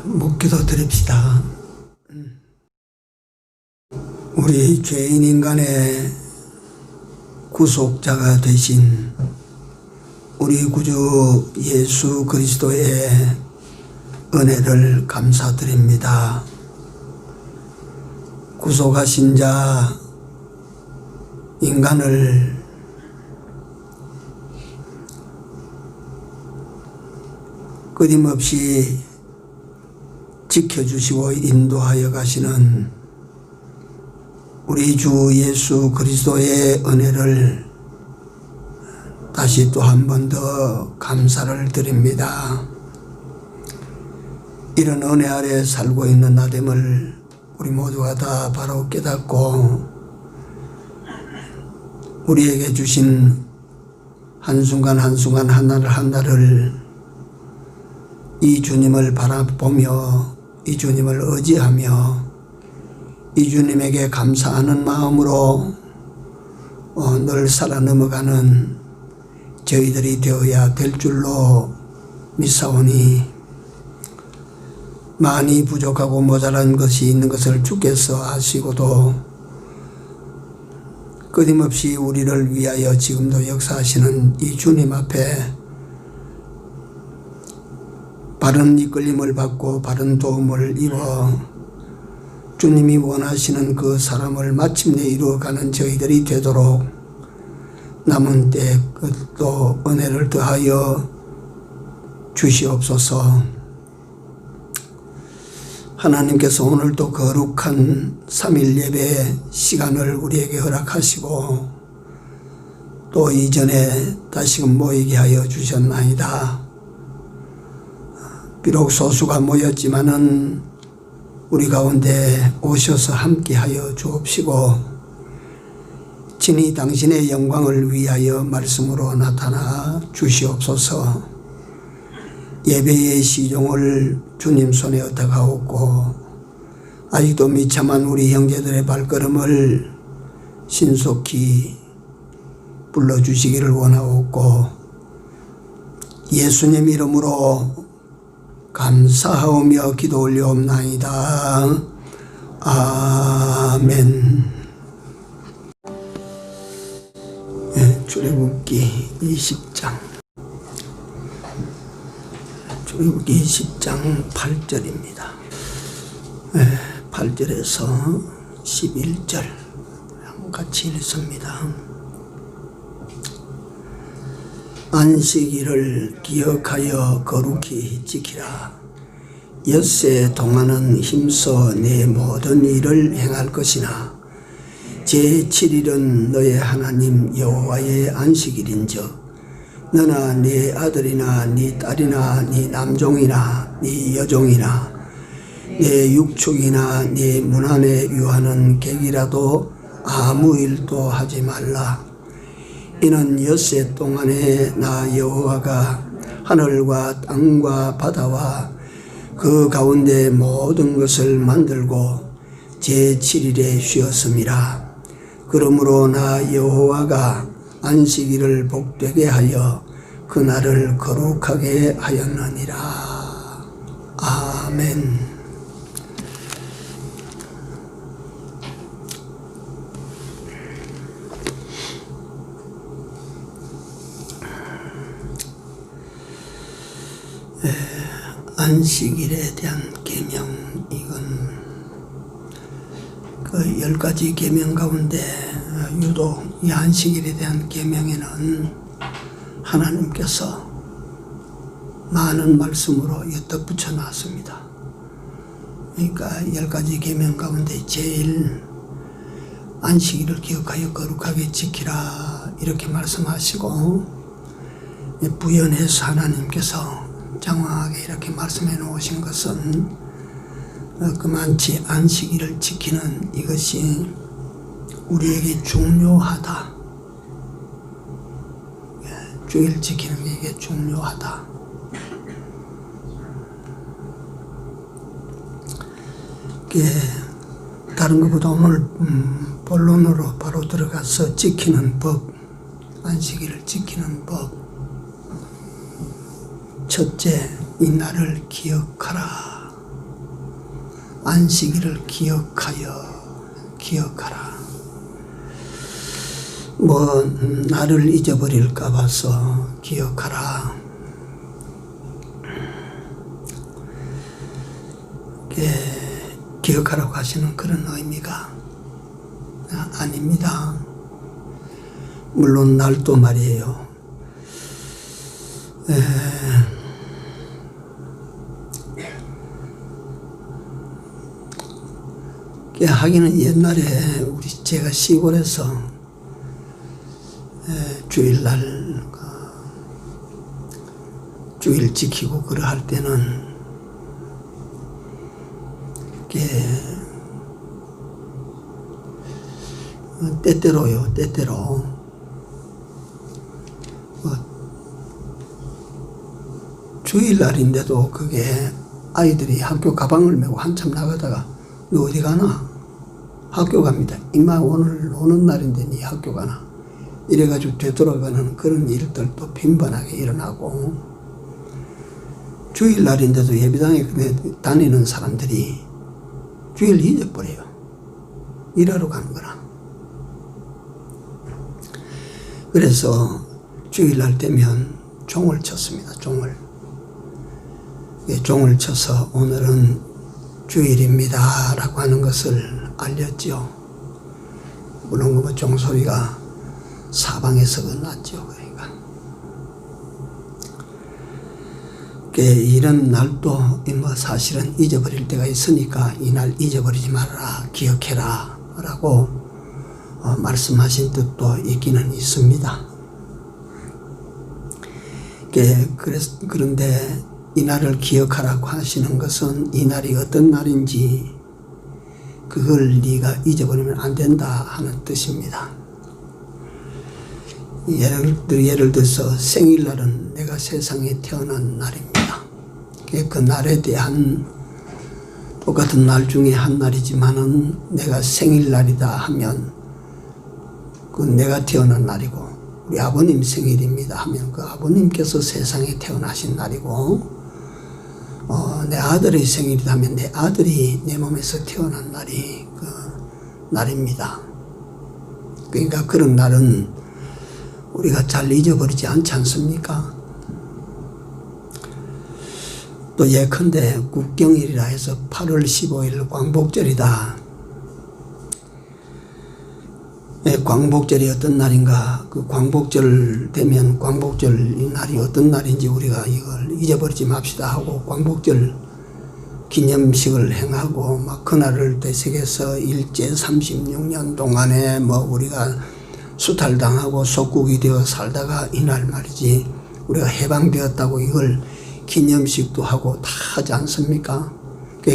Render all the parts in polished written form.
묵기도 드립시다. 우리 죄인 인간의 구속자가 되신 우리 구주 예수 그리스도의 은혜를 감사드립니다. 구속하신 자 인간을 끊임없이 지켜주시고 인도하여 가시는 우리 주 예수 그리스도의 은혜를 다시 또 한 번 더 감사를 드립니다. 이런 은혜 아래 살고 있는 나됨을 우리 모두가 다 바로 깨닫고 우리에게 주신 한순간 한순간 하나를 하나를 이 주님을 바라보며 이 주님을 의지하며 이 주님에게 감사하는 마음으로 늘 살아 넘어가는 저희들이 되어야 될 줄로 믿사오니 많이 부족하고 모자란 것이 있는 것을 주께서 아시고도 끊임없이 우리를 위하여 지금도 역사하시는 이 주님 앞에 바른 이끌림을 받고 바른 도움을 입어 주님이 원하시는 그 사람을 마침내 이루어가는 저희들이 되도록 남은 때 또 은혜를 더하여 주시옵소서. 하나님께서 오늘도 거룩한 3일 예배 시간을 우리에게 허락하시고 또 이전에 다시금 모이게 하여 주셨나이다. 비록 소수가 모였지만은 우리 가운데 오셔서 함께하여 주옵시고 친히 당신의 영광을 위하여 말씀으로 나타나 주시옵소서. 예배의 시종을 주님 손에 얻어가옵고 아직도 미참한 우리 형제들의 발걸음을 신속히 불러주시기를 원하옵고 예수님 이름으로 감사하오며 기도 올려옵나이다. 아멘. 출애굽기 20장 출애굽기 20장 8절입니다. 8절에서 11절 같이 읽습니다. 안식일을 기억하여 거룩히 지키라. 엿새 동안은 힘써 내 모든 일을 행할 것이나 제7일은 너의 하나님 여호와의 안식일인즉 너나 네 아들이나 네 딸이나 네 남종이나 네 여종이나 네 육축이나 네 문 안에 유하는 객이라도 아무 일도 하지 말라. 이는 엿새 동안에 나 여호와가 하늘과 땅과 바다와 그 가운데 모든 것을 만들고 제7일에 쉬었음이라. 그러므로 나 여호와가 안식일을 복되게 하여 그날을 거룩하게 하였느니라. 아멘. 안식일에 대한 계명, 이건 그 10가지 계명 가운데 유독 이 안식일에 대한 계명에는 하나님께서 많은 말씀으로 덧붙여 놨습니다. 그러니까 10가지 계명 가운데 제일 안식일을 기억하여 거룩하게 지키라 이렇게 말씀하시고 부연해서 하나님께서 장황하게 이렇게 말씀해 놓으신 것은 그만치 안식일을 지키는 이것이 우리에게 중요하다. 주일 지키는 게 이게 중요하다. 다른 것보다 오늘 본론으로 바로 들어가서 지키는 법, 안식일을 지키는 법. 첫째, 이 날을 기억하라. 안식일을 기억하라. 나를 잊어버릴까 봐서 기억하라. 기억하라고 하시는 그런 의미가 아닙니다. 물론 날도 말이에요. 하기는 옛날에 제가 시골에서 주일날 주일 지키고 그러할 때는 때때로요, 때때로 주일날인데도 그게 아이들이 학교 가방을 메고 한참 나가다가 너 어디 가나? 학교 갑니다. 이마 오늘 오는 날인데 니 학교 가나? 이래가지고 되돌아가는 그런 일들도 빈번하게 일어나고, 주일날인데도 예배당에 다니는 사람들이 주일 잊어버려요. 일하러 가는 거라. 그래서 주일날 되면 종을 쳤습니다. 종을 쳐서 오늘은 주일입니다 라고 하는 것을 알렸죠. 물론 그 종소리가 사방에서 났죠. 이런 날도 사실은 잊어버릴 때가 있으니까 이 날 잊어버리지 말아라, 기억해라 라고 말씀하신 뜻도 있기는 있습니다. 그런데 이 날을 기억하라고 하시는 것은 이 날이 어떤 날인지 그걸 네가 잊어버리면 안 된다 하는 뜻입니다. 예를 들어서 생일날은 내가 세상에 태어난 날입니다. 그 날에 대한 똑같은 날 중에 한 날이지만은 내가 생일날이다 하면 그 내가 태어난 날이고, 우리 아버님 생일입니다 하면 그 아버님께서 세상에 태어나신 날이고, 내 아들의 생일이다 하면 내 아들이 내 몸에서 태어난 날이 그 날입니다. 그러니까 그런 날은 우리가 잘 잊어버리지 않지 않습니까? 또 예컨대 국경일이라 해서 8월 15일 광복절이다. 광복절이 어떤 날인가, 그 광복절 되면 광복절 이 날이 어떤 날인지 우리가 이걸 잊어버리지 맙시다 하고 광복절 기념식을 행하고 막 그날을 되새겨서 일제 36년 동안에 우리가 수탈당하고 속국이 되어 살다가 이날 말이지 우리가 해방되었다고 이걸 기념식도 하고 다 하지 않습니까?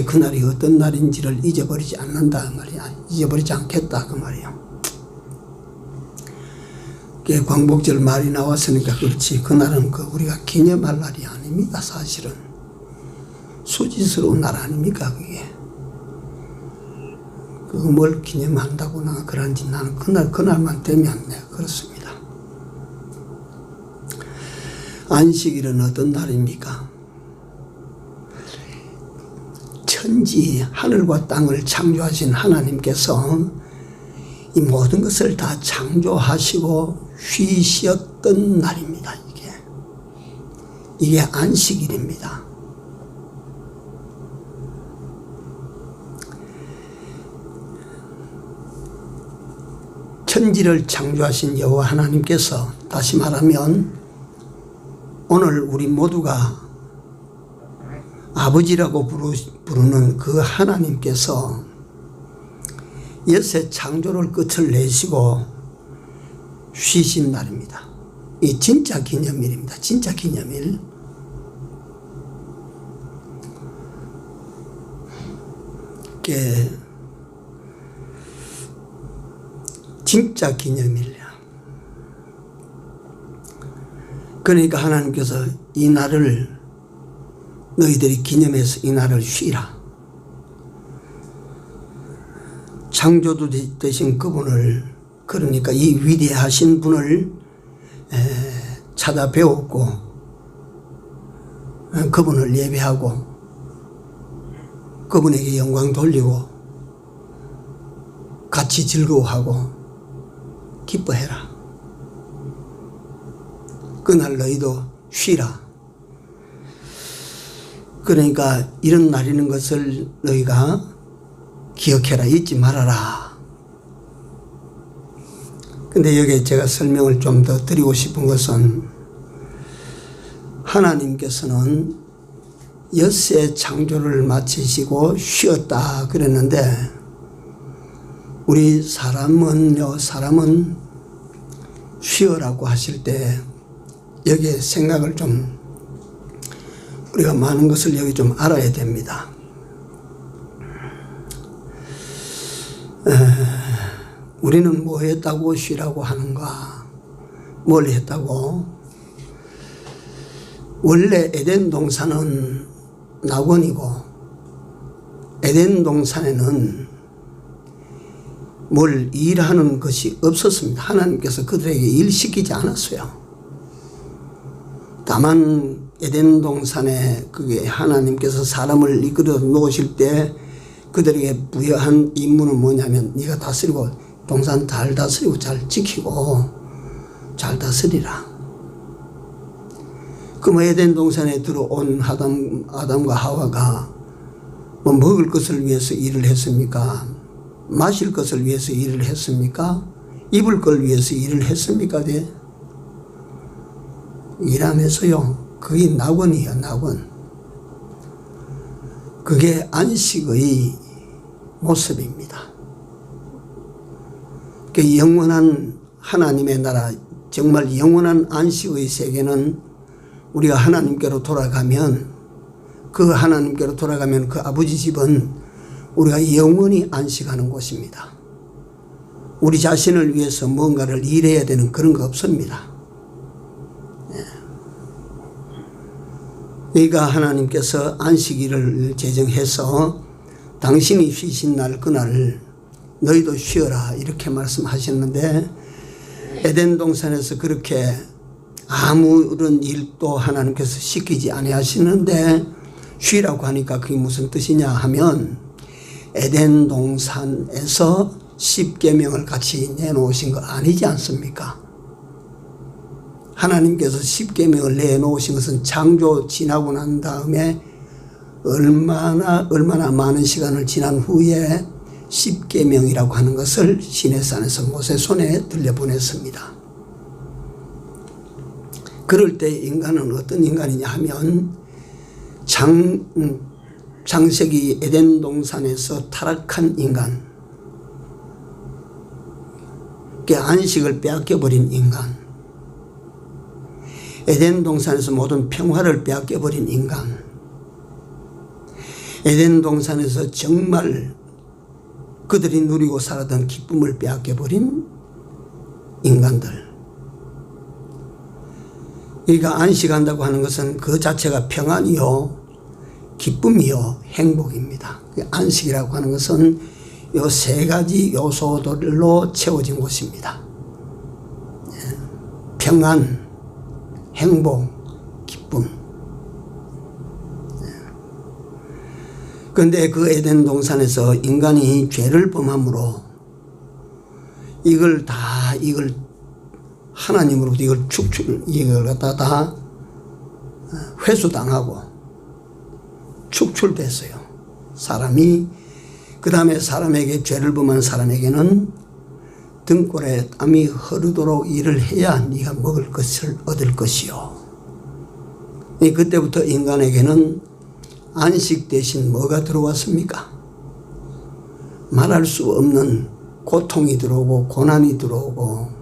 그날이 어떤 날인지를 잊어버리지 않는다 그 말이야. 잊어버리지 않겠다 그 말이야. 광복절 말이 나왔으니까 그렇지, 그날은 우리가 기념할 날이 아닙니다. 사실은 수치스러운 날 아닙니까? 그게 뭘 기념한다거나 그런지 나는 그날만 되면 그렇습니다. 안식일은 어떤 날입니까? 천지 하늘과 땅을 창조하신 하나님께서 이 모든 것을 다 창조하시고 쉬셨던 날입니다. 이게 안식일입니다. 천지를 창조하신 여호와 하나님께서, 다시 말하면 오늘 우리 모두가 아버지라고 부르는 그 하나님께서 여세 창조를 끝을 내시고 쉬신 날입니다. 이 진짜 기념일입니다. 진짜 기념일. 진짜 기념일이야. 그러니까 하나님께서 이 날을 너희들이 기념해서 이 날을 쉬라. 창조도 되신 그분을, 그러니까 이 위대하신 분을 찾아배웠고 그분을 예배하고 그분에게 영광 돌리고 같이 즐거워하고 기뻐해라. 그날 너희도 쉬라. 그러니까 이런 날이는 것을 너희가 기억해라. 잊지 말아라. 근데 여기에 제가 설명을 좀 더 드리고 싶은 것은 하나님께서는 엿새 창조를 마치시고 쉬었다 그랬는데 우리 사람은 쉬어라고 하실 때 여기에 생각을 좀 우리가 많은 것을 여기 좀 알아야 됩니다. 우리는 뭐 했다고 쉬라고 하는가? 뭘 했다고? 원래 에덴 동산은 낙원이고 에덴 동산에는 뭘 일하는 것이 없었습니다. 하나님께서 그들에게 일시키지 않았어요. 다만 에덴 동산에 그게 하나님께서 사람을 이끌어 놓으실 때 그들에게 부여한 임무는 뭐냐면 네가 다스리고 동산 잘 다스리고 잘 지키고 잘 다스리라. 그럼 에덴 동산에 들어온 아담과 하와가 뭐 먹을 것을 위해서 일을 했습니까? 마실 것을 위해서 일을 했습니까? 입을 걸 위해서 일을 했습니까? 네? 일하면서요. 그게 낙원이에요. 낙원. 그게 안식의 모습입니다. 그 영원한 하나님의 나라, 정말 영원한 안식의 세계는 우리가 하나님께로 돌아가면 그 하나님께로 돌아가면 그 아버지 집은 우리가 영원히 안식하는 곳입니다. 우리 자신을 위해서 뭔가를 일해야 되는 그런 거 없습니다. 그러니까 하나님께서 안식일을 제정해서 당신이 쉬신 날 그날 너희도 쉬어라 이렇게 말씀하셨는데 에덴 동산에서 그렇게 아무런 일도 하나님께서 시키지 아니하시는데 쉬라고 하니까 그게 무슨 뜻이냐 하면 에덴 동산에서 십계명을 같이 내놓으신 거 아니지 않습니까? 하나님께서 십계명을 내놓으신 것은 창조 지나고 난 다음에 얼마나 많은 시간을 지난 후에 십계명이라고 하는 것을 시내산에서 모세 손에 들려보냈습니다. 그럴 때 인간은 어떤 인간이냐 하면 창세기 에덴 동산에서 타락한 인간, 안식을 빼앗겨버린 인간, 에덴 동산에서 모든 평화를 빼앗겨버린 인간, 에덴 동산에서 정말 그들이 누리고 살았던 기쁨을 빼앗겨버린 인간들. 그러니까 안식한다고 하는 것은 그 자체가 평안이요, 기쁨이요, 행복입니다. 안식이라고 하는 것은 이 세 가지 요소들로 채워진 곳입니다. 평안, 행복, 기쁨. 그런데 그 에덴 동산에서 인간이 죄를 범함으로 이걸 하나님으로부터 이걸 갖다 다 회수당하고 축출됐어요. 사람이 그 다음에 사람에게 죄를 범한 사람에게는 등골에 땀이 흐르도록 일을 해야 네가 먹을 것을 얻을 것이요. 그때부터 인간에게는 안식 대신 뭐가 들어왔습니까? 말할 수 없는 고통이 들어오고 고난이 들어오고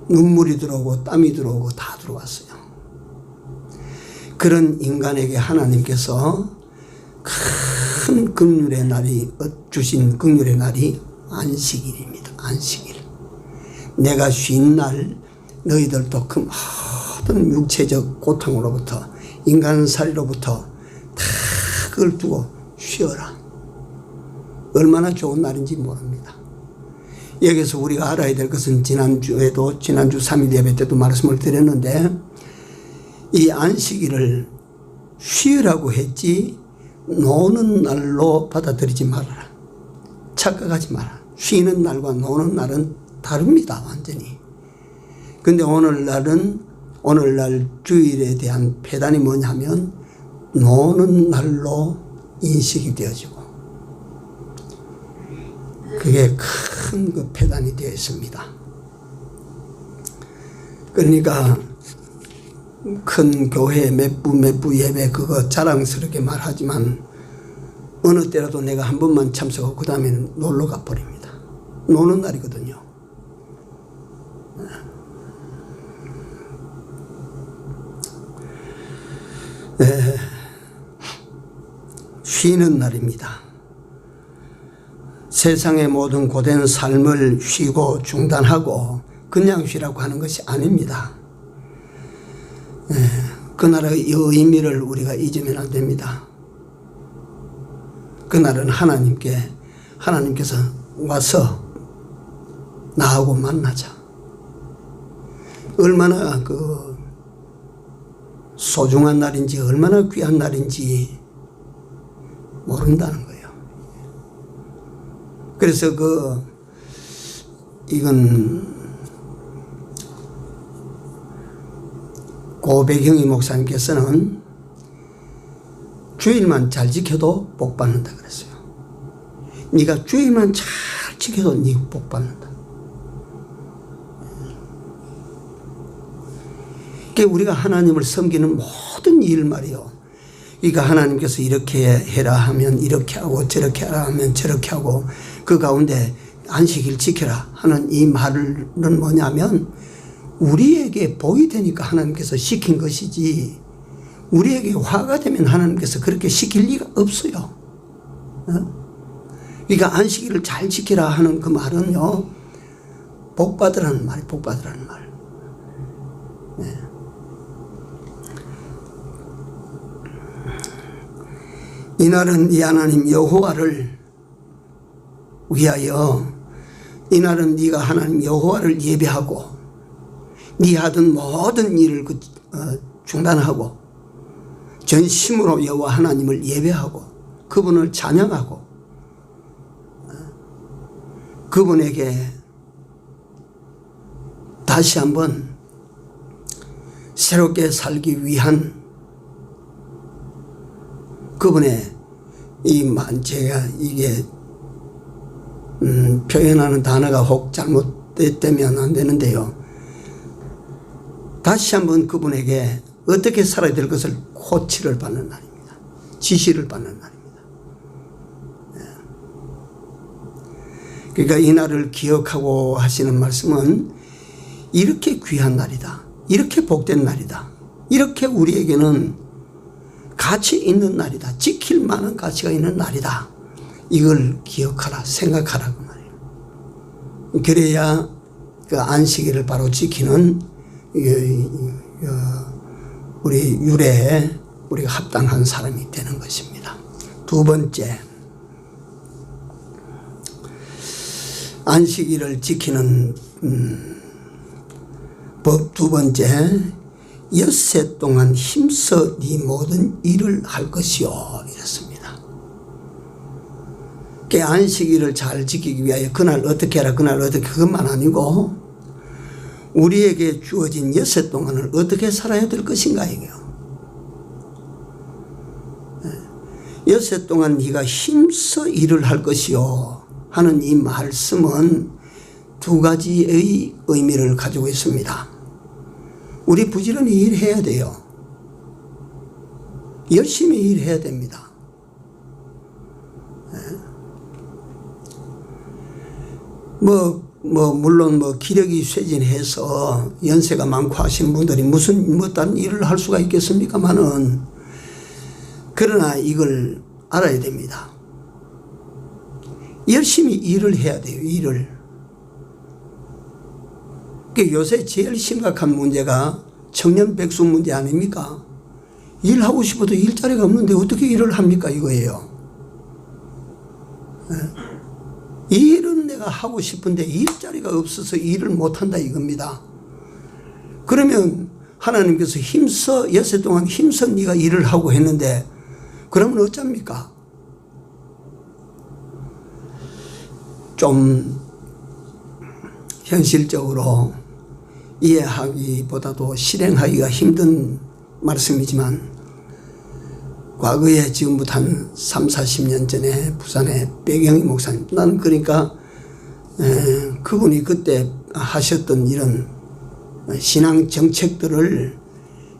눈물이 들어오고 땀이 들어오고 다 들어왔어요. 그런 인간에게 하나님께서 큰 긍휼의 날이 주신 긍휼의 날이 안식일입니다. 안식일. 내가 쉰 날 너희들도 그 모든 육체적 고통으로부터 인간살이로부터 다 그걸 두고 쉬어라. 얼마나 좋은 날인지 모릅니다. 여기서 우리가 알아야 될 것은 지난주 3일 예배 때도 말씀을 드렸는데 이 안식일을 쉬라고 했지 노는 날로 받아들이지 말아라. 착각하지 마라. 쉬는 날과 노는 날은 다릅니다. 완전히. 근데 오늘날 주일에 대한 폐단이 뭐냐면 노는 날로 인식이 되어지고 그게 큰 그 폐단이 되어 있습니다. 그러니까 큰 교회 몇 부 예배 그거 자랑스럽게 말하지만 어느 때라도 내가 한 번만 참석하고 그 다음에는 놀러 가버립니다. 노는 날이거든요. 쉬는 날입니다. 세상의 모든 고된 삶을 쉬고 중단하고 그냥 쉬라고 하는 것이 아닙니다. 그날의 의미를 우리가 잊으면 안 됩니다. 그날은 하나님께서 와서 나하고 만나자. 얼마나 그 소중한 날인지 얼마나 귀한 날인지 모른다는 거예요. 그래서 이건 고백형이 목사님께서는 주일만 잘 지켜도 복 받는다 그랬어요. 네가 주일만 잘 지켜도 네 복 받는다. 그러니까 우리가 하나님을 섬기는 모든 일 말이요. 그러니까 하나님께서 이렇게 해라 하면 이렇게 하고 저렇게 하라 하면 저렇게 하고 그 가운데 안식일 지켜라 하는 이 말은 뭐냐면 우리에게 복이 되니까 하나님께서 시킨 것이지 우리에게 화가 되면 하나님께서 그렇게 시킬 리가 없어요. 그러니까 안식일을 잘 지키라 하는 그 말은요, 복 받으라는 말이에요. 복 받으라는 말. 이날은 네 하나님 여호와를 위하여, 이날은 네가 하나님 여호와를 예배하고 네 하던 모든 일을 중단하고 전심으로 여호와 하나님을 예배하고 그분을 찬양하고 그분에게 다시 한번 새롭게 살기 위한 그분의 제가 이게 표현하는 단어가 혹 잘못되면 안 되는데요. 다시 한번 그분에게 어떻게 살아야 될 것을 코치를 받는 날입니다. 지시를 받는 날입니다. 그러니까 이 날을 기억하고 하시는 말씀은 이렇게 귀한 날이다. 이렇게 복된 날이다. 이렇게 우리에게는 가치 있는 날이다. 지킬 만한 가치가 있는 날이다. 이걸 기억하라, 생각하라 그 말이에요. 그래야 그 안식일을 바로 지키는 우리 유래에 우리가 합당한 사람이 되는 것입니다. 두 번째, 안식일을 지키는 법 두 번째, 엿새 동안 힘써 네 모든 일을 할 것이요 이랬습니다. 그 안식일을 잘 지키기 위하여 그날 어떻게 해라 그날 어떻게 그것만 아니고 우리에게 주어진 엿새 동안을 어떻게 살아야 될 것인가 이게요. 엿새 동안 네가 힘써 일을 할 것이요 하는 이 말씀은 두 가지의 의미를 가지고 있습니다. 우리 부지런히 일해야 돼요. 열심히 일해야 됩니다. 물론 기력이 쇠진해서 연세가 많고 하신 분들이 무슨 다른 일을 할 수가 있겠습니까만은, 그러나 이걸 알아야 됩니다. 열심히 일을 해야 돼요. 일을. 요새 제일 심각한 문제가 청년 백수 문제 아닙니까? 일하고 싶어도 일자리가 없는데 어떻게 일을 합니까 이거예요. 일은 내가 하고 싶은데 일자리가 없어서 일을 못한다 이겁니다. 그러면 하나님께서 힘써 엿새 동안 힘써 네가 일을 하고 했는데 그러면 어쩝니까? 좀 현실적으로 이해하기보다도 실행하기가 힘든 말씀이지만, 과거에 지금부터 한 3, 40년 전에 부산의 백영희 목사님, 나는 그러니까 그분이 그때 하셨던 이런 신앙 정책들을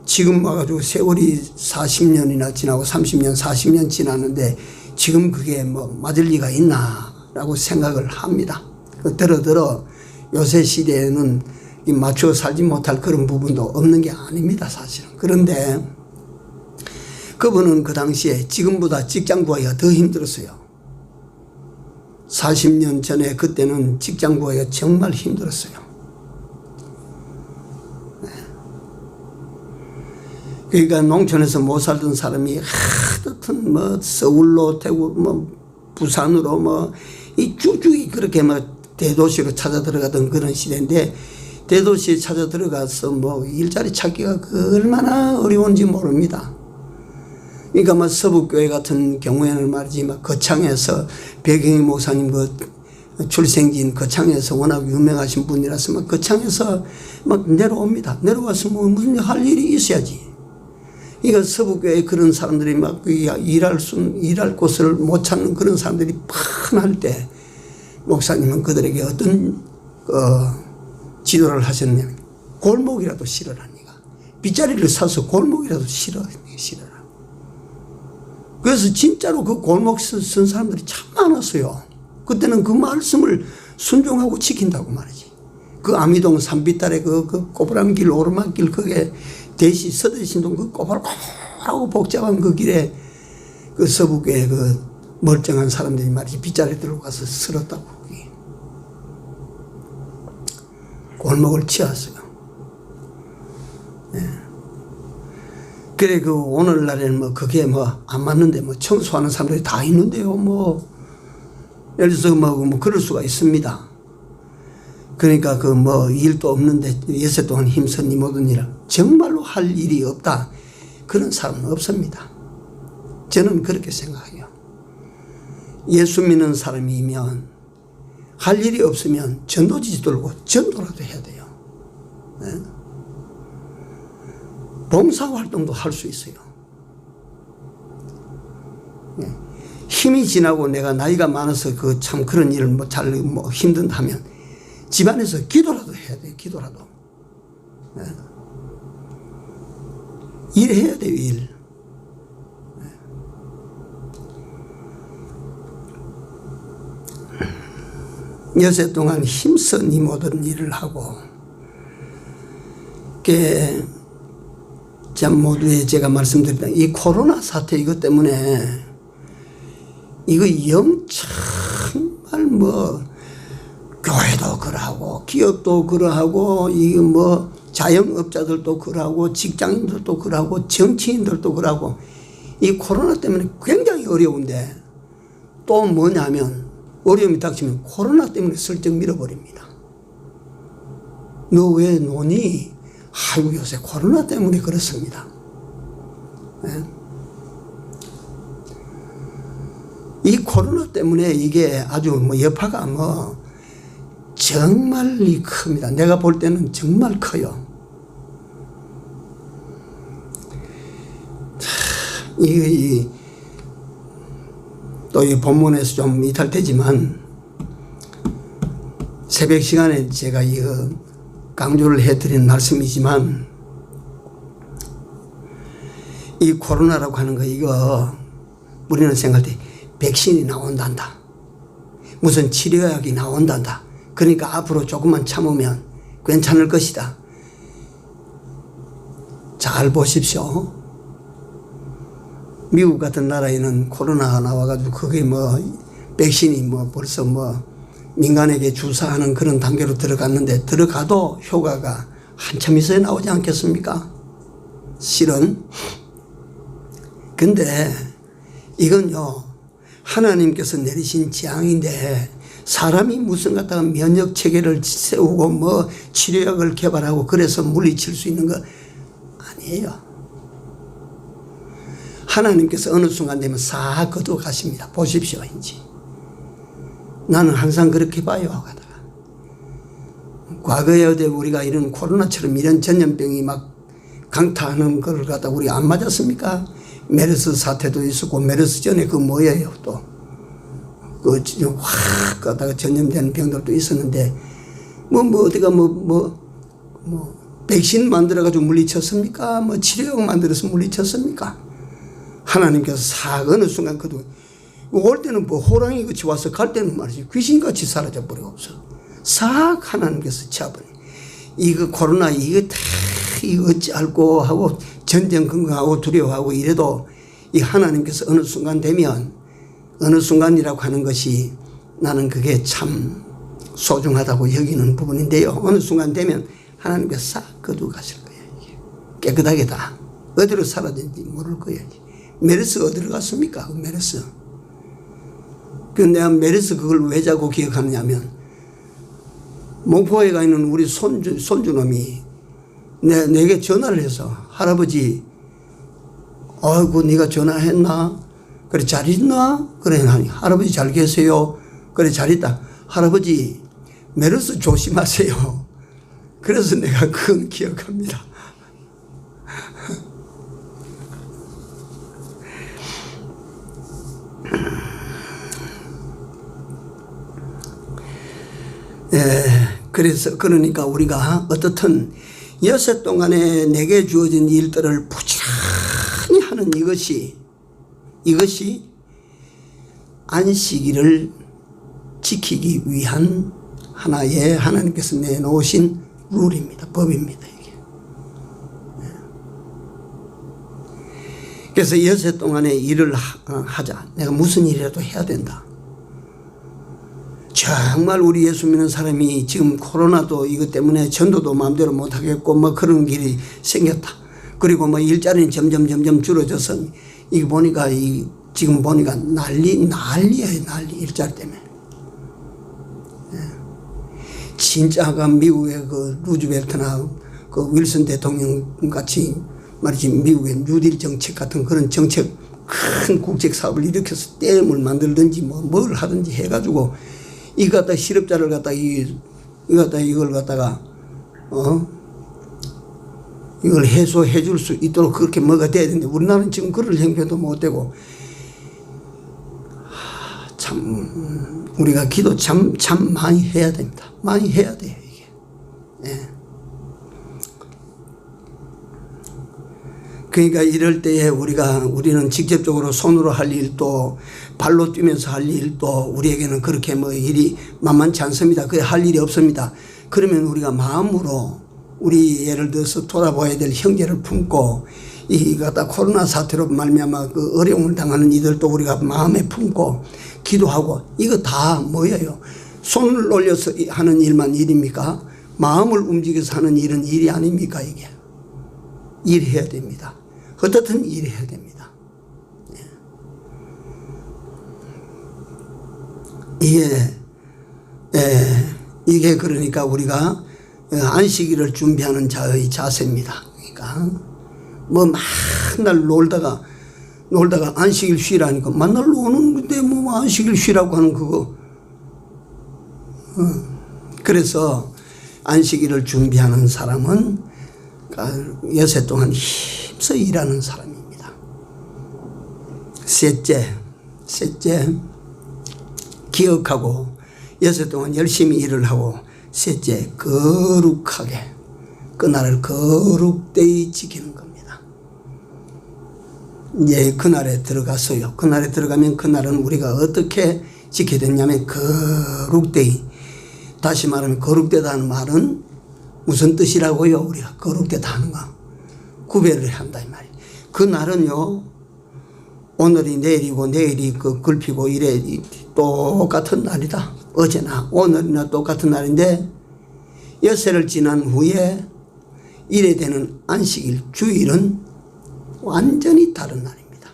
지금 와가지고 세월이 40년이나 지나고 30년, 40년 지났는데 지금 그게 뭐 맞을 리가 있나라고 생각을 합니다. 들어 요새 시대에는 맞춰 살지 못할 그런 부분도 없는 게 아닙니다, 사실은. 그런데 그분은 그 당시에 지금보다 직장 구하기가 더 힘들었어요. 40년 전에 그때는 직장 구하기가 정말 힘들었어요. 그러니까 농촌에서 못 살던 사람이 하여튼 뭐 서울로 대구 뭐 부산으로 뭐 이 쭉쭉이 그렇게 막 대도시로 찾아 들어가던 그런 시대인데, 대도시에 찾아 들어가서 뭐 일자리 찾기가 얼마나 어려운지 모릅니다. 그러니까 뭐 서북교회 같은 경우에는 말이지, 막 거창에서 백영희 목사님 그 출생지인 거창에서 워낙 유명하신 분이라서 막 거창에서 막 내려옵니다. 내려와서 뭐 무슨 할 일이 있어야지. 그러니까 서북교회 그런 사람들이 막 일할 곳을 못 찾는 그런 사람들이 뻔할 때, 목사님은 그들에게 어떤 지도를 하셨냐면, 골목이라도 실어라니까. 빗자리를 사서 골목이라도 실어라. 그래서 진짜로 그 골목 쓴 사람들이 참 많았어요. 그때는 그 말씀을 순종하고 지킨다고 말이지. 그 아미동 산비탈에 그 꼬부랑길 오르막길, 그게 서대신동 그 꼬불꼬불하고 복잡한 그 길에 그 서북에 그 멀쩡한 사람들이 말이지 빗자리 들고 가서 쓸었다고. 골목을 치웠어요. 예. 그래, 그 오늘날에는 뭐 그게 뭐 안 맞는데 뭐 청소하는 사람들이 다 있는데요. 뭐 예를 들어서 뭐 그럴 수가 있습니다. 그러니까 그 뭐 일도 없는데 예세 동안 힘쓰니 모든 일을 정말로 할 일이 없다, 그런 사람은 없습니다. 저는 그렇게 생각해요. 예수 믿는 사람이면 할 일이 없으면 전도지 들고 전도라도 해야 돼요. 네? 봉사활동도 할 수 있어요. 네. 힘이 지나고 내가 나이가 많아서 참 그런 일을 뭐 잘 힘든다면 집안에서 기도라도 해야 돼요. 기도라도. 네. 일해야 돼요. 일. 여세 동안 힘써 이 모든 일을 하고, 참 모두에 제가 말씀드렸던 이 코로나 사태 이것 때문에 이거 정말 뭐 교회도 그러하고 기업도 그러하고 이거 뭐 자영업자들도 그러하고 직장인들도 그러하고 정치인들도 그러하고, 이 코로나 때문에 굉장히 어려운데 또 뭐냐면 어려움이 닥치면 코로나 때문에 슬쩍 밀어버립니다. 너 왜 노니? 아이고 요새 코로나 때문에 그렇습니다. 네? 이 코로나 때문에 이게 아주 뭐 여파가 뭐 정말 큽니다. 내가 볼 때는 정말 커요. 또 이 본문에서 좀 이탈되지만 새벽 시간에 제가 이거 강조를 해드린 말씀이지만, 이 코로나라고 하는 거 이거 우리는 생각할 때 백신이 나온단다, 무슨 치료약이 나온단다, 그러니까 앞으로 조금만 참으면 괜찮을 것이다. 잘 보십시오. 미국 같은 나라에는 코로나가 나와가지고 그게 뭐 백신이 뭐 벌써 뭐 민간에게 주사하는 그런 단계로 들어갔는데, 들어가도 효과가 한참 있어야 나오지 않겠습니까? 실은. 근데 이건요, 하나님께서 내리신 재앙인데 사람이 무슨 갖다가 면역 체계를 세우고 뭐 치료약을 개발하고 그래서 물리칠 수 있는 거 아니에요. 하나님께서 어느 순간 되면 싹 거두어 가십니다. 보십시오. 인지 나는 항상 그렇게 봐요. 하다가 과거에 어디 우리가 이런 코로나처럼 이런 전염병이 막 강타하는 걸 갖다 우리 안 맞았습니까? 메르스 사태도 있었고, 메르스 전에 그 뭐예요 또 확 가다가 전염되는 병들도 있었는데 어디가 백신 만들어가지고 물리쳤습니까? 치료약 만들어서 물리쳤습니까? 하나님께서 싹 어느 순간 그도 올 때는 호랑이 같이 와서 갈 때는 말이지 귀신같이 사라져 버리고서 싹 하나님께서 치아버리. 이거 코로나 이거 어찌 알고 하고 전쟁 근거하고 두려워하고 이래도 이 하나님께서 어느 순간 되면 어느 순간이라고 하는 것이 나는 그게 참 소중하다고 여기는 부분인데요. 어느 순간 되면 하나님께서 싹 거두어 가실 거예요. 깨끗하게 다. 어디로 사라진지 모를 거예요. 메르스 어디로 갔습니까? 메르스. 내가 메르스 그걸 왜 자꾸 기억하느냐면 목포에 가 있는 우리 손주놈이 내게 전화를 해서 할아버지 아이고 네가 전화했나? 그래 잘 있나? 그래 할아버지 잘 계세요? 그래 잘 있다. 할아버지 메르스 조심하세요. 그래서 내가 그건 기억합니다. 그래서 그러니까 우리가 어떻든 여섯 동안에 내게 주어진 일들을 부지런히 하는 이것이 안식일을 지키기 위한 하나의 하나님께서 내놓으신 룰입니다. 법입니다. 이게. 그래서 여섯 동안에 일을 하자. 내가 무슨 일이라도 해야 된다. 정말 우리 예수 믿는 사람이 지금 코로나도 이것 때문에 전도도 마음대로 못하겠고 그런 길이 생겼다. 그리고 일자리는 점점 줄어져서 이거 보니까 지금 보니까 난리예요. 난리 일자리 때문에. 진짜 미국의 그 루즈벨트나 그 윌슨 대통령 같이 말이지 미국의 뉴딜 정책 같은 그런 정책 큰 국책 사업을 일으켜서 댐을 만들든지 뭘 하든지 해가지고 이거 갖다 실업자를 갖다 이걸 갖다가 이걸 해소해 줄 수 있도록 그렇게 뭐가 돼야 되는데 우리나라는 지금 그럴 형편도 못 되고 참 우리가 기도 참 많이 해야 됩니다. 많이 해야 돼요 이게. 예. 그러니까 이럴 때에 우리는 직접적으로 손으로 할 일도 발로 뛰면서 할 일도 우리에게는 그렇게 일이 만만치 않습니다. 그게 할 일이 없습니다. 그러면 우리가 마음으로 우리 예를 들어서 돌아봐야 될 형제를 품고 이 갖다 코로나 사태로 말미암아 그 어려움을 당하는 이들도 우리가 마음에 품고 기도하고 이거 다 뭐예요? 손을 올려서 하는 일만 일입니까? 마음을 움직여서 하는 일은 일이 아닙니까? 이게 일해야 됩니다. 어떻든 일해야 됩니다. 이게 그러니까 우리가 안식일을 준비하는 자의 자세입니다. 그러니까 맨날 놀다가 안식일 쉬라니까 맨날 노는데 안식일 쉬라고 하는 그거. 그래서 안식일을 준비하는 사람은 여세 동안 힘써 일하는 사람입니다. 셋째 기억하고 여세 동안 열심히 일을 하고 셋째 거룩하게 그날을 거룩되이 지키는 겁니다. 이제 그날에 들어가서요. 그날에 들어가면 그날은 우리가 어떻게 지켜야 되냐면 거룩되이. 다시 말하면 거룩되다는 말은 무슨 뜻이라고요? 우리가 거룩되다 하는 거 구별을 한다 이 말이에요. 그날은요 오늘이 내일이고 내일이 글피고 이래 똑같은 날이다. 어제나 오늘이나 똑같은 날인데 엿새를 지난 후에 이래 되는 안식일 주일은 완전히 다른 날입니다.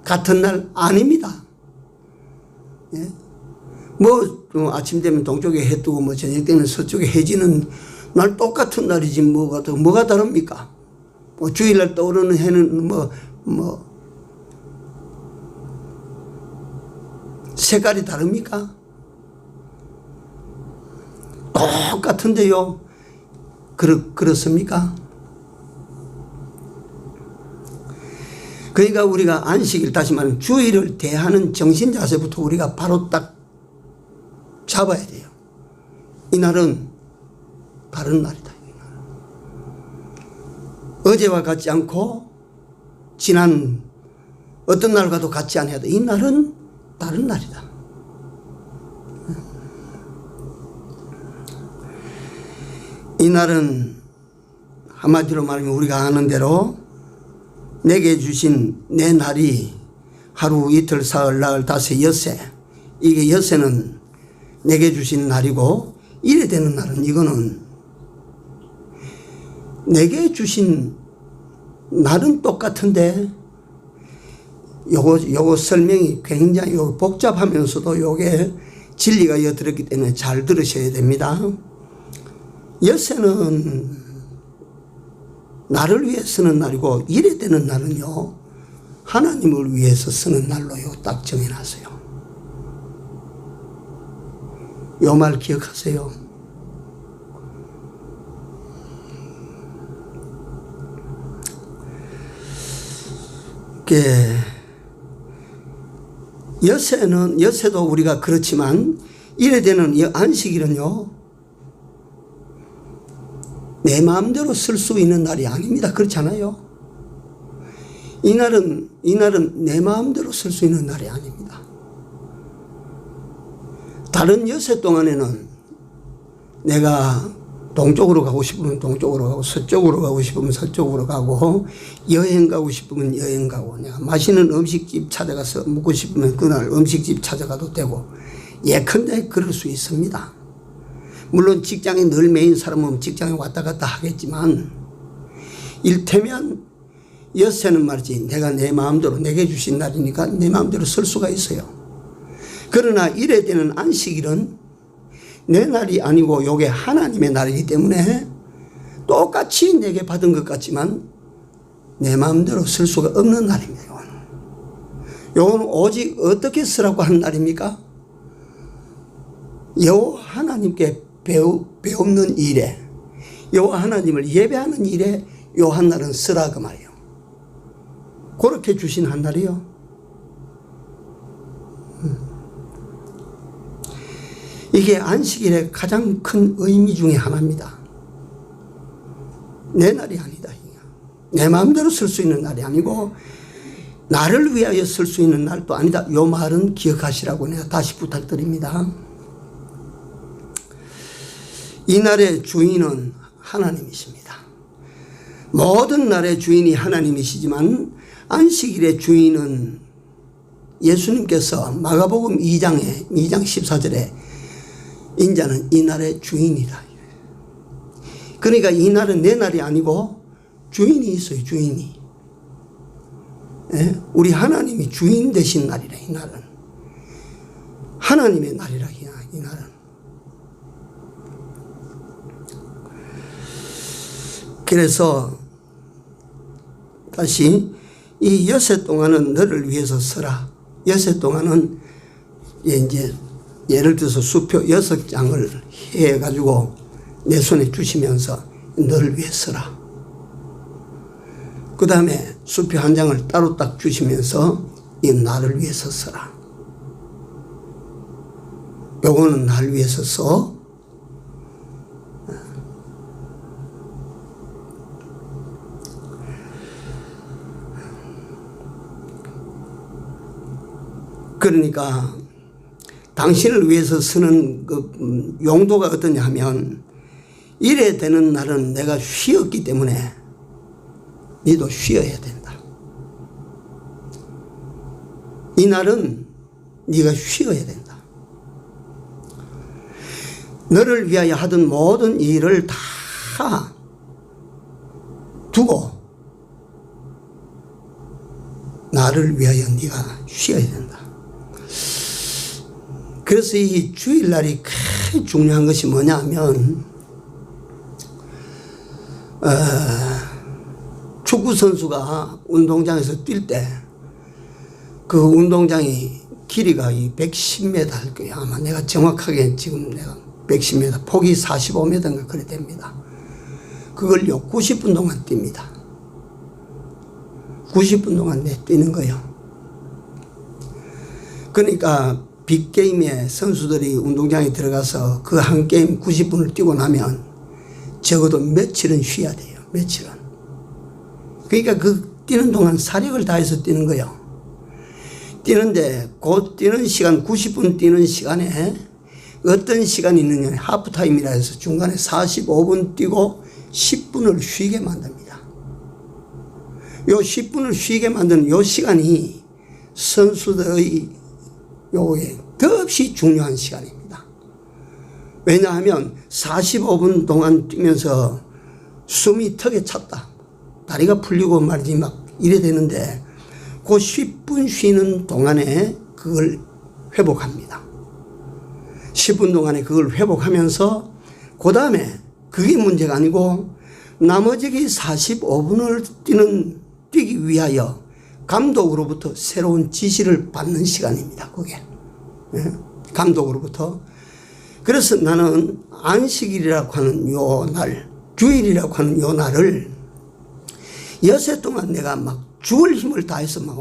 같은 날 아닙니다. 예? 아침 되면 동쪽에 해 뜨고 저녁 되면 서쪽에 해 지는 날 똑같은 날이지 뭐가 다릅니까? 주일날 떠오르는 해는 색깔이 다릅니까? 똑같은데요. 그렇습니까? 그러니까 우리가 안식일, 다시 말하면 주일을 대하는 정신 자세부터 우리가 바로 딱 잡아야 돼요. 이날은 다른 날이다. 어제와 같지 않고 지난 어떤 날과도 같지 않아도 이 날은 다른 날이다. 이 날은 한마디로 말하면 우리가 아는 대로 내게 주신 내 날이 하루, 이틀, 사흘, 나흘, 닷새, 엿새, 이게 엿새는 내게 주신 날이고 이래 되는 날은 이거는 내게 주신 날은 똑같은데 요거 설명이 굉장히 복잡하면서도 요게 진리가 들었기 때문에 잘 들으셔야 됩니다. 엿새는 나를 위해 쓰는 날이고 이래 되는 날은요 하나님을 위해서 쓰는 날로요 딱 정해놨어요. 요 말 기억하세요. 엿새도 우리가 그렇지만 이래 되는 안식일은요 내 마음대로 쓸 수 있는 날이 아닙니다. 그렇잖아요. 이날은 내 마음대로 쓸 수 있는 날이 아닙니다. 다른 엿새 동안에는 내가 동쪽으로 가고 싶으면 동쪽으로 가고 서쪽으로 가고 싶으면 서쪽으로 가고 여행 가고 싶으면 여행 가고 내가 맛있는 음식집 찾아가서 먹고 싶으면 그날 음식집 찾아가도 되고 예컨대 그럴 수 있습니다. 물론 직장에 늘 매인 사람은 직장에 왔다 갔다 하겠지만 일테면 엿새는 말이지 내가 내 마음대로 내게 주신 날이니까 내 마음대로 쓸 수가 있어요. 그러나 이래 되는 안식일은 내 날이 아니고 요게 하나님의 날이기 때문에 똑같이 내게 받은 것 같지만 내 마음대로 쓸 수가 없는 날입니다. 요거는 오직 어떻게 쓰라고 하는 날입니까? 여호와 하나님께 배우는 일에 여호와 하나님을 예배하는 일에 요 한 날은 쓰라 그 말이에요. 그렇게 주신 한 날이요. 이게 안식일의 가장 큰 의미 중에 하나입니다. 내 날이 아니다. 내 마음대로 쓸 수 있는 날이 아니고 나를 위하여 쓸 수 있는 날도 아니다. 요 말은 기억하시라고 내가 다시 부탁드립니다. 이 날의 주인은 하나님이십니다. 모든 날의 주인이 하나님이시지만 안식일의 주인은 예수님께서 마가복음 2장 14절에 인자는 이 날의 주인이다. 그러니까 이 날은 내 날이 아니고 주인이 있어요. 주인이. 우리 하나님이 주인 되신 날이라. 이 날은 하나님의 날이라. 이 날은 그래서 다시 이 엿새 동안은 너를 위해서 서라. 엿새 동안은 이제 예를 들어서 수표 6장을 해가지고 내 손에 주시면서 너를 위해 서라. 그 다음에 수표 1장을 따로 딱 주시면서 이 나를 위해서 서라. 요거는 나를 위해서 써. 그러니까 당신을 위해서 쓰는 그 용도가 어떠냐 하면 이래 되는 날은 내가 쉬었기 때문에 너도 쉬어야 된다. 이 날은 네가 쉬어야 된다. 너를 위하여 하던 모든 일을 다 두고 나를 위하여 네가 쉬어야 된다. 그래서 이 주일날이 크게 중요한 것이 뭐냐 하면 축구 선수가 운동장에서 뛸 때 그 운동장이 길이가 이 110m 할 거예요. 아마 내가 정확하게 지금 내가 110m, 폭이 45m인가 그래 됩니다. 그걸요 90분 동안 뜁니다. 90분 동안 뛰는 거예요. 그러니까 빅게임에 선수들이 운동장에 들어가서 그 한 게임 90분을 뛰고 나면 적어도 며칠은 쉬어야 돼요. 며칠은. 그러니까 그 뛰는 동안 사력을 다해서 뛰는 거예요. 뛰는데 그 뛰는 시간 90분 뛰는 시간에 어떤 시간이 있느냐 하프타임이라 해서 중간에 45분 뛰고 10분을 쉬게 만듭니다. 요 10분을 쉬게 만드는 요 시간이 선수들의 요에 더없이 중요한 시간입니다. 왜냐하면 45분 동안 뛰면서 숨이 턱에 찼다. 다리가 풀리고 말이지 막 이래 되는데 그 10분 쉬는 동안에 그걸 회복합니다. 10분 동안에 그걸 회복하면서 그 다음에 그게 문제가 아니고 나머지 45분을 뛰기 위하여 감독으로부터 새로운 지시를 받는 시간입니다. 그게. 감독으로부터. 그래서 나는 안식일이라고 하는 요 날, 주일이라고 하는 요 날을 여세 동안 내가 막 죽을 힘을 다해서 막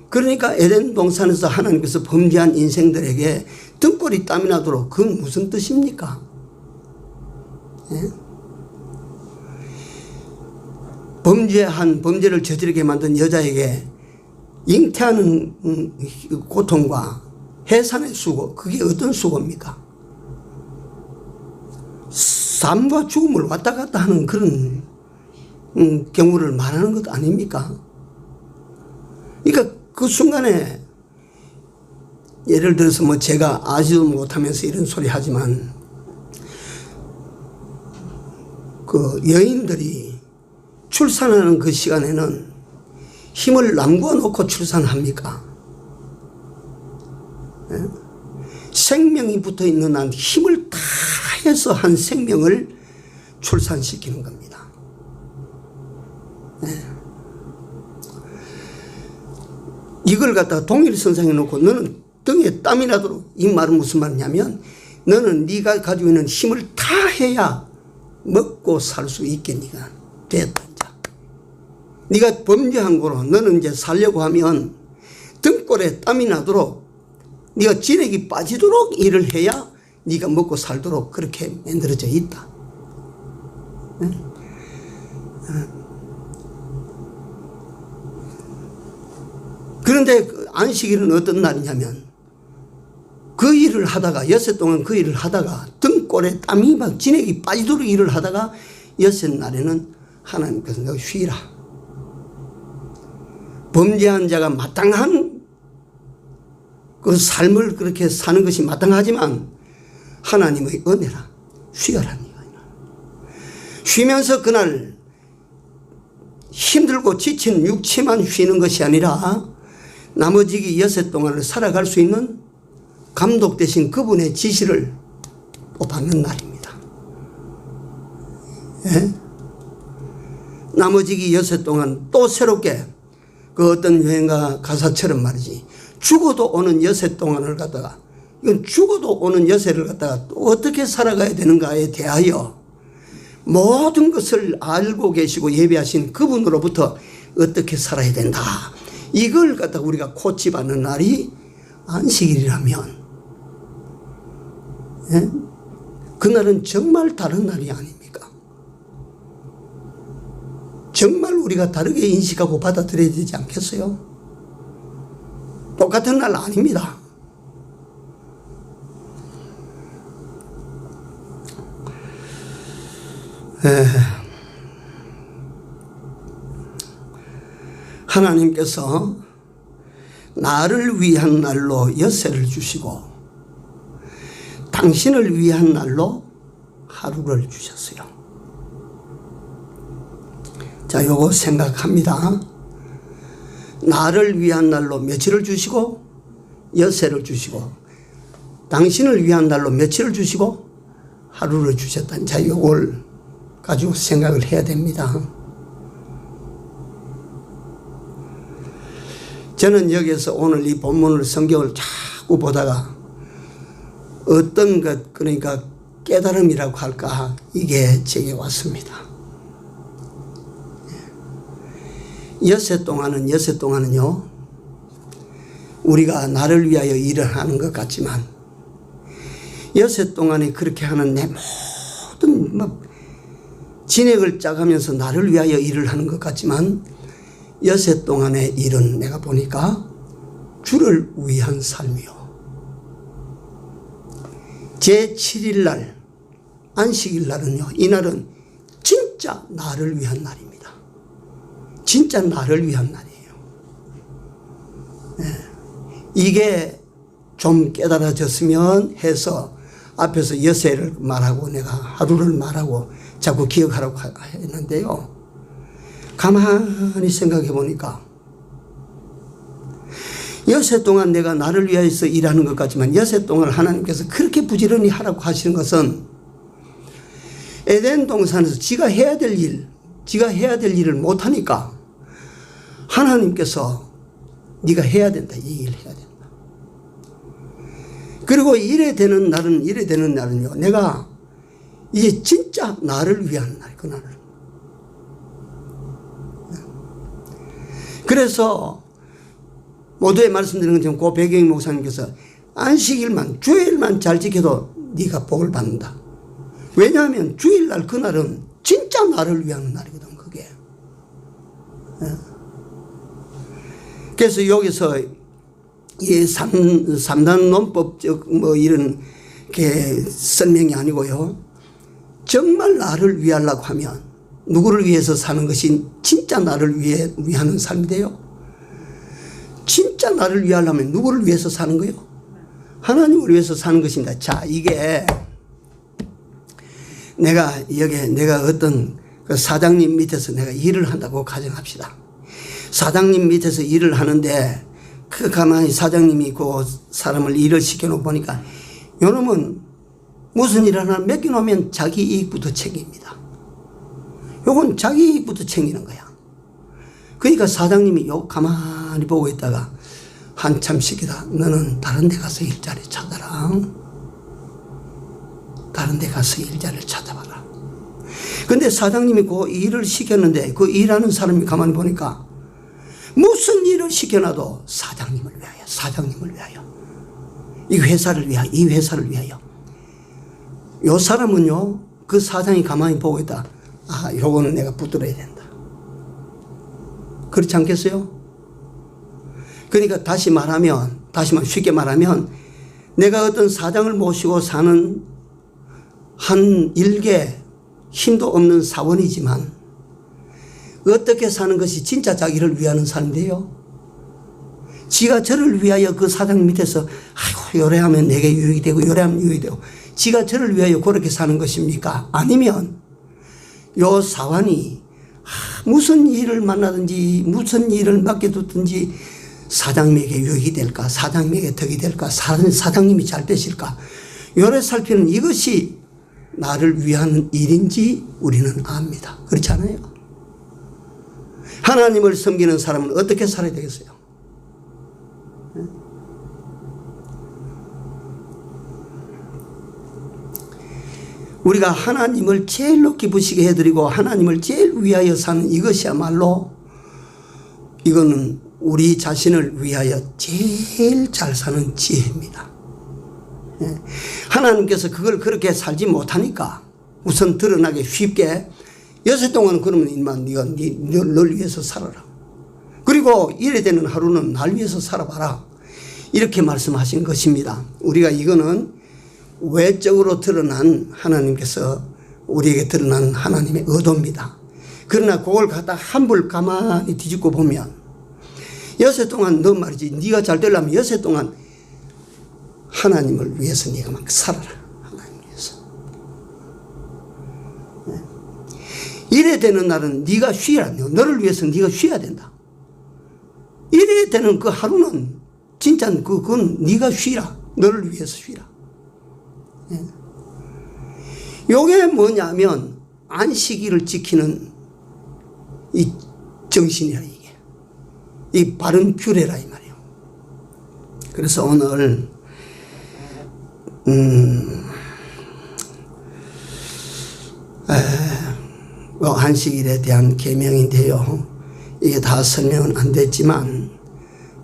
그러니까 에덴 동산에서 하나님께서 범죄한 인생들에게 등골이 땀이 나도록 그건 무슨 뜻입니까? 예? 범죄를 저지르게 만든 여자에게 잉태하는 고통과 해산의 수고, 그게 어떤 수고입니까? 삶과 죽음을 왔다 갔다 하는 그런 경우를 말하는 것 아닙니까? 그러니까 그 순간에 예를 들어서 뭐 제가 아지도 못하면서 이런 소리 하지만 그 여인들이 출산하는 그 시간에는 힘을 남구어 놓고 출산합니까? 예? 생명이 붙어 있는 한 힘을 다해서 한 생명을 출산시키는 겁니다. 예. 이걸 갖다가 동일선상에 놓고 너는 등에 땀이 나도록, 이 말은 무슨 말이냐면 너는 네가 가지고 있는 힘을 다해야 먹고 살 수 있게 네가 됐다. 네가 범죄한 거로 너는 이제 살려고 하면 등골에 땀이 나도록 네가 진액이 빠지도록 일을 해야 네가 먹고 살도록 그렇게 만들어져 있다. 그런데 안식일은 어떤 날이냐면 그 일을 하다가 엿새 동안 그 일을 하다가 등골에 땀이 막 진액이 빠지도록 일을 하다가 엿새 날에는 하나님께서 너 쉬라. 범죄한 자가 마땅한 그 삶을 그렇게 사는 것이 마땅하지만 하나님의 은혜라. 쉬어라. 쉬면서 그날 힘들고 지친 육체만 쉬는 것이 아니라 나머지 여섯 동안을 살아갈 수 있는 감독 대신 그분의 지시를 또 받는 날입니다. 예? 나머지 여섯 동안 또 새롭게 그 어떤 여행가 가사처럼 말이지 죽어도 오는 여세 동안을 갖다가 이건 죽어도 오는 여세를 갖다가 또 어떻게 살아가야 되는가에 대하여 모든 것을 알고 계시고 예비하신 그분으로부터 어떻게 살아야 된다. 이걸 갖다가 우리가 코치받는 날이 안식일이라면 예? 그날은 정말 다른 날이 아닙니까? 정말 우리가 다르게 인식하고 받아들여야 되지 않겠어요? 똑같은 날 아닙니다. 하나님께서 나를 위한 날로 엿새를 주시고 당신을 위한 날로 하루를 주셨어요. 자, 요거 생각합니다. 나를 위한 날로 며칠을 주시고 엿새를 주시고 당신을 위한 날로 며칠을 주시고 하루를 주셨다. 자, 요걸 가지고 생각을 해야 됩니다. 저는 여기서 오늘 이 본문을 성경을 자꾸 보다가 어떤 것, 그러니까 깨달음이라고 할까, 이게 제게 왔습니다. 엿새 동안은요, 우리가 나를 위하여 일을 하는 것 같지만, 엿새 동안에 그렇게 하는 내 모든 진액을 짜가면서 나를 위하여 일을 하는 것 같지만, 엿새 동안의 일은 내가 보니까 주를 위한 삶이요. 제7일 날, 안식일 날은요, 이날은 진짜 나를 위한 날입니다. 진짜 나를 위한 날이에요. 네. 이게 좀 깨달아졌으면 해서 앞에서 엿새를 말하고 내가 하루를 말하고 자꾸 기억하라고 했는데요. 가만히 생각해 보니까 엿새 동안 내가 나를 위해서 일하는 것 같지만 엿새 동안 하나님께서 그렇게 부지런히 하라고 하시는 것은 에덴 동산에서 지가 해야 될 일을 못하니까 하나님께서 네가 해야 된다, 이 일을 해야 된다. 그리고 이래 되는 날은요, 내가 이게 진짜 나를 위한 날, 그 날을. 그래서 모두에 말씀드리는 것처럼 고 배경희 목사님께서 안식일만, 주일만 잘 지켜도 네가 복을 받는다. 왜냐하면 주일날 그날은 진짜 나를 위한 날이거든, 그게. 그래서 여기서 이 3단 논법적 이런 게 설명이 아니고요. 정말 나를 위하려고 하면 누구를 위해서 사는 것이 진짜 나를 위하는 삶인데요. 진짜 나를 위하려면 누구를 위해서 사는 거예요? 하나님을 위해서 사는 것입니다. 자, 이게 내가 어떤 그 사장님 밑에서 내가 일을 한다고 가정합시다. 사장님 밑에서 일을 하는데 그 가만히 사장님이 그 사람을 일을 시켜놓고 보니까 요놈은 무슨 일 하나 맡겨놓으면 자기 이익부터 챙깁니다. 요건 자기 이익부터 챙기는 거야. 그러니까 사장님이 요 가만히 보고 있다가 한참 시키다. 너는 다른 데 가서 일자리 찾아라. 다른 데 가서 일자리를 찾아봐라. 근데 사장님이 그 일을 시켰는데 그 일하는 사람이 가만히 보니까 무슨 일을 시켜놔도 사장님을 위하여. 이 회사를 위하여. 요 사람은요, 그 사장이 가만히 보고 있다. 아, 요거는 내가 붙들어야 된다. 그렇지 않겠어요? 그러니까 쉽게 말하면 내가 어떤 사장을 모시고 사는 한 일개 힘도 없는 사원이지만 어떻게 사는 것이 진짜 자기를 위하는 삶인데요. 지가 저를 위하여 그 사장 밑에서 아이고 요래하면 내게 유익이 되고 요래하면 유익이 되고 지가 저를 위하여 그렇게 사는 것입니까? 아니면 요 사원이 무슨 일을 만나든지 무슨 일을 맡겨두든지 사장님에게 유익이 될까, 사장님에게 덕이 될까, 사장님이 잘 되실까, 요래 살피는 이것이 나를 위한 일인지 우리는 압니다. 그렇지 않아요? 하나님을 섬기는 사람은 어떻게 살아야 되겠어요? 우리가 하나님을 제일 높이 부시게 해드리고 하나님을 제일 위하여 사는 이것이야말로 이거는 우리 자신을 위하여 제일 잘 사는 지혜입니다. 하나님께서 그걸 그렇게 살지 못하니까 우선 드러나게 쉽게 엿새 동안 그러면 인만 네가 널 위해서 살아라. 그리고 이래 되는 하루는 날 위해서 살아봐라. 이렇게 말씀하신 것입니다. 우리가 이거는 외적으로 드러난 하나님께서 우리에게 드러난 하나님의 의도입니다. 그러나 그걸 갖다 한불 가만히 뒤집고 보면 엿새 동안 너 말이지 네가 잘 되려면 엿새 동안 하나님을 위해서 네가 막 살아라. 하나님 위해서. 이래 되는 날은 네가 쉬라. 너를 위해서 네가 쉬어야 된다. 이래 되는 그 하루는 진짜 그건 네가 쉬라. 너를 위해서 쉬라. 요게 뭐냐면 안식일을 지키는 이 정신이야. 이게 이 바른 규례라 이 말이에요. 그래서 오늘 안식일에 대한 계명인데요. 이게 다 설명은 안 됐지만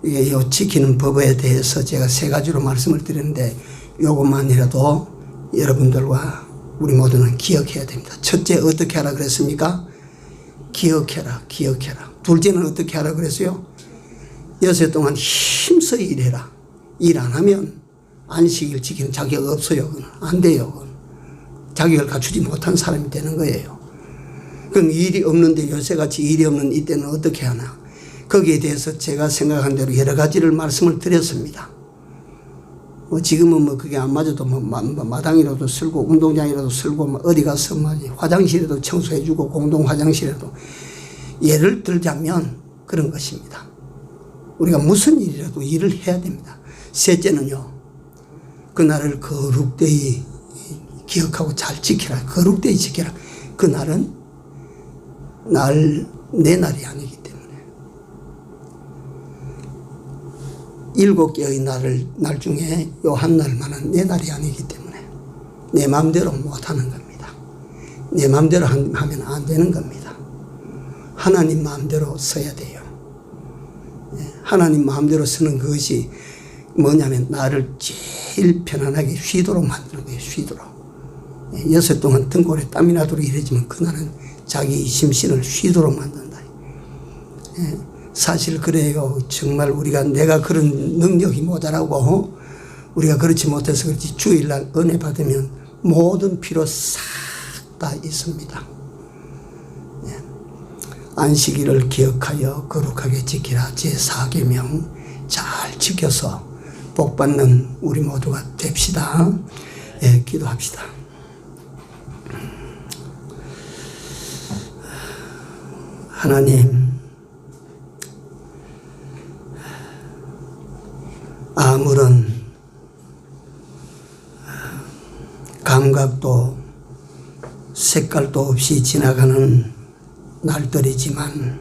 이게 요 지키는 법에 대해서 제가 3가지로 말씀을 드렸는데 요것만이라도 여러분들과 우리 모두는 기억해야 됩니다. 첫째, 어떻게 하라 그랬습니까? 기억해라, 기억해라. 둘째는 어떻게 하라 그랬어요? 6일 동안 힘써 일해라. 일 안 하면 안식일 지키는 자격 없어요. 안 돼요. 자격을 갖추지 못한 사람이 되는 거예요. 그럼 일이 없는데 요새같이 일이 없는 이때는 어떻게 하나? 거기에 대해서 제가 생각한 대로 여러 가지를 말씀을 드렸습니다. 지금은 그게 안 맞아도 마당이라도 쓸고 운동장이라도 쓸고 어디 가서 화장실에도 청소해주고 공동 화장실에도 예를 들자면 그런 것입니다. 우리가 무슨 일이라도 일을 해야 됩니다. 셋째는요, 그날을 거룩되이 기억하고 잘 지키라. 거룩되이 지키라. 그날은 내 날이 아니기 때문에 7개의 날 중에 요 한 날만은 내 날이 아니기 때문에 내 마음대로 못하는 겁니다. 내 마음대로 하면 안 되는 겁니다. 하나님 마음대로 써야 돼요. 하나님 마음대로 쓰는 것이 뭐냐면 나를 제일 편안하게 쉬도록 만드는 거예요. 쉬도록. 6일 동안 등골에 땀이 나도록 이러지만 그날은 자기 심신을 쉬도록 만든다. 사실 그래요. 정말 내가 그런 능력이 모자라고 우리가 그렇지 못해서 그렇지 주일날 은혜 받으면 모든 필요 싹 다 있습니다. 안식일을 기억하여 거룩하게 지키라. 제4계명 잘 지켜서 복받는 우리 모두가 됩시다. 기도합시다. 하나님, 아무런 감각도 색깔도 없이 지나가는 날들이지만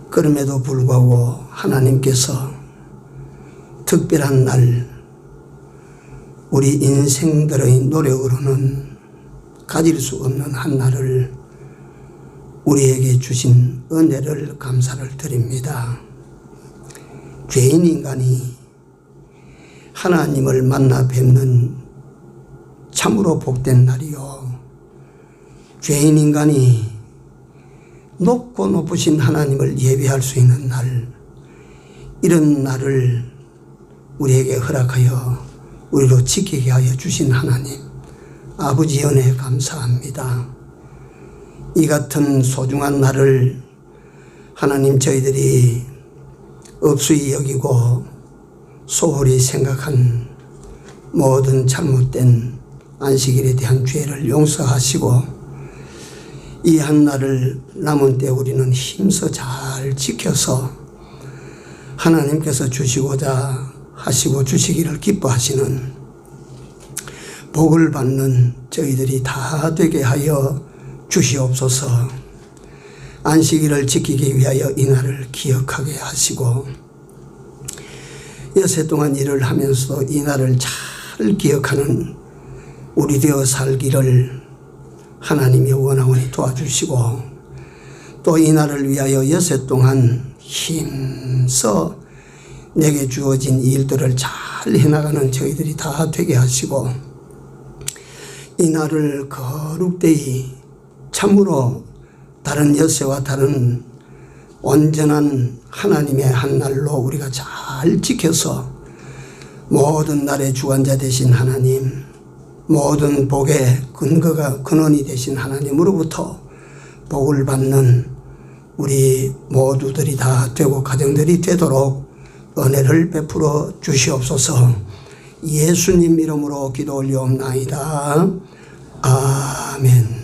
그럼에도 불구하고 하나님께서 특별한 날, 우리 인생들의 노력으로는 가질 수 없는 한 날을 우리에게 주신 은혜를 감사를 드립니다. 죄인 인간이 하나님을 만나 뵙는 참으로 복된 날이요, 죄인 인간이 높고 높으신 하나님을 예배할 수 있는 날, 이런 날을 우리에게 허락하여 우리로 지키게 하여 주신 하나님 아버지 은혜 감사합니다. 이 같은 소중한 날을 하나님 저희들이 업수히 여기고 소홀히 생각한 모든 잘못된 안식일에 대한 죄를 용서하시고 이 한 날을 남은 때 우리는 힘써 잘 지켜서 하나님께서 주시고자 하시고 주시기를 기뻐하시는 복을 받는 저희들이 다 되게 하여 주시옵소서. 안식일을 지키기 위하여 이 날을 기억하게 하시고 6해 동안 일을 하면서도 이 날을 잘 기억하는 우리 되어 살기를 하나님이 원하오니 도와주시고 또 이 날을 위하여 6해 동안 힘써 내게 주어진 일들을 잘 해나가는 저희들이 다 되게 하시고 이 날을 거룩되이 참으로 다른 6해와 다른 온전한 하나님의 한 날로 우리가 잘 지켜서 모든 날의 주관자 되신 하나님, 모든 복의 근원이 되신 하나님으로부터 복을 받는 우리 모두들이 다 되고 가정들이 되도록 은혜를 베풀어 주시옵소서. 예수님 이름으로 기도 올리옵나이다. 아멘.